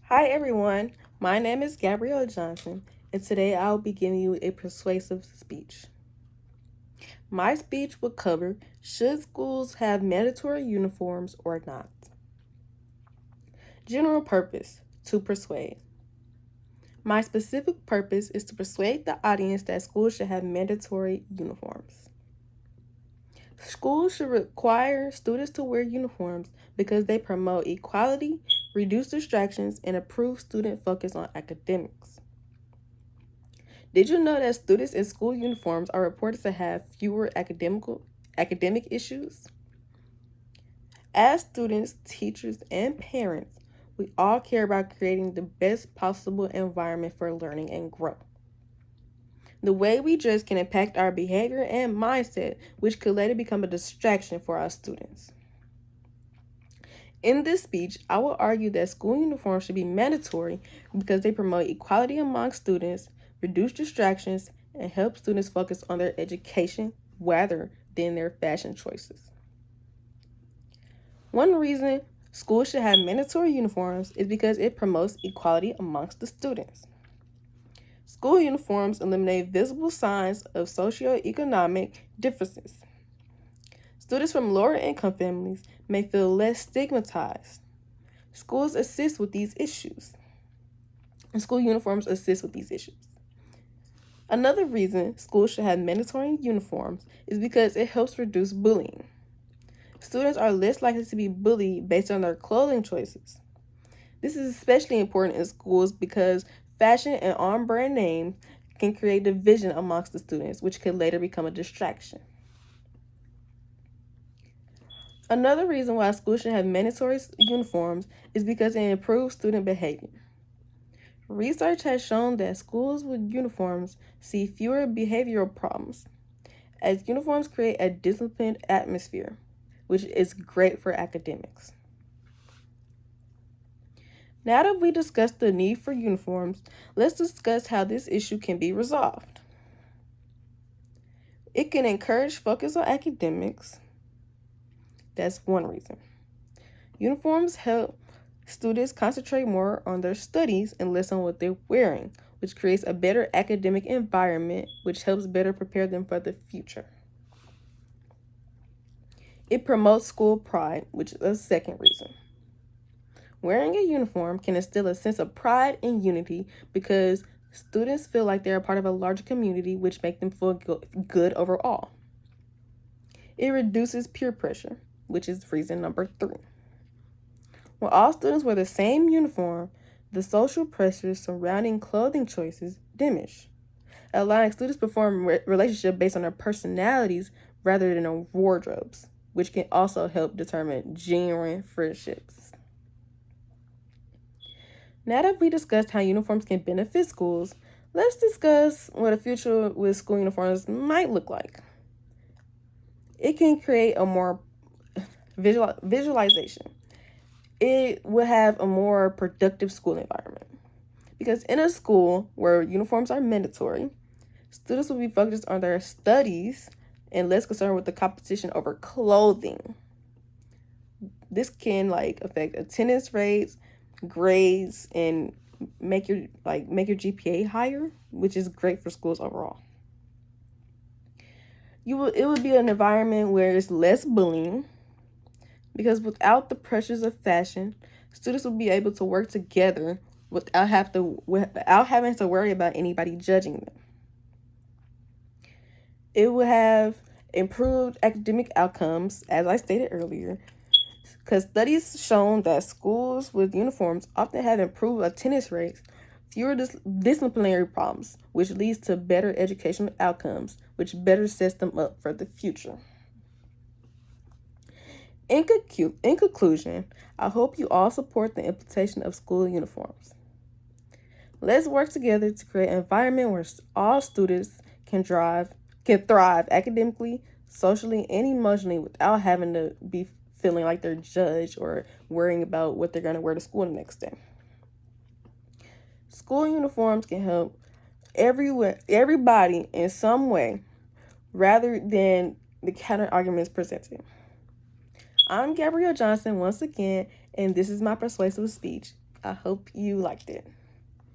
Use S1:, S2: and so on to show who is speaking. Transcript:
S1: Hi everyone, my name is Gabrielle Johnson, and today I'll be giving you a persuasive speech. My speech will cover should schools have mandatory uniforms or not. General purpose to persuade. My specific purpose is to persuade the audience that schools should have mandatory uniforms. Schools should require students to wear uniforms because they promote equality, reduce distractions, and improve student focus on academics. Did you know that students in school uniforms are reported to have fewer academic issues? As students, teachers, and parents, we all care about creating the best possible environment for learning and growth. The way we dress can impact our behavior and mindset, which could later become a distraction for our students. In this speech, I will argue that school uniforms should be mandatory because they promote equality among students, reduce distractions, and help students focus on their education rather than their fashion choices. One reason schools should have mandatory uniforms is because it promotes equality amongst the students. School uniforms eliminate visible signs of socioeconomic differences. Students from lower income families may feel less stigmatized. Schools assist with these issues. School uniforms assist with these issues. Another reason schools should have mandatory uniforms is because it helps reduce bullying. Students are less likely to be bullied based on their clothing choices. This is especially important in schools because fashion and on-brand names can create division amongst the students, which could later become a distraction. Another reason why schools should have mandatory uniforms is because it improves student behavior. Research has shown that schools with uniforms see fewer behavioral problems, as uniforms create a disciplined atmosphere, which is great for academics. Now that we discussed the need for uniforms, let's discuss how this issue can be resolved. It can encourage focus on academics. That's one reason. Uniforms help students concentrate more on their studies and less on what they're wearing, which creates a better academic environment, which helps better prepare them for the future. It promotes school pride, which is a second reason. Wearing a uniform can instill a sense of pride and unity because students feel like they're a part of a larger community, which makes them feel good overall. It reduces peer pressure, which is reason number 3. When all students wear the same uniform, the social pressures surrounding clothing choices diminish, allowing students to form relationships based on their personalities rather than on wardrobes, which can also help determine genuine friendships. Now that we discussed how uniforms can benefit schools, let's discuss what a future with school uniforms might look like. It can create a more visualization. It will have a more productive school environment. Because in a school where uniforms are mandatory, students will be focused on their studies and less concerned with the competition over clothing. This can affect attendance rates, grades, and make your GPA higher, which is great for schools overall. It would be an environment where it's less bullying, because without the pressures of fashion, students will be able to work together without having to worry about anybody judging them. It will have improved academic outcomes, as I stated earlier, because studies shown that schools with uniforms often have improved attendance rates, fewer disciplinary problems, which leads to better educational outcomes, which better sets them up for the future. In conclusion, I hope you all support the implementation of school uniforms. Let's work together to create an environment where all students can thrive academically, socially, and emotionally without having to be feeling like they're judged or worrying about what they're going to wear to school the next day. School uniforms can help everybody in some way rather than the counter arguments presented. I'm Gabrielle Johnson once again, and this is my persuasive speech. I hope you liked it.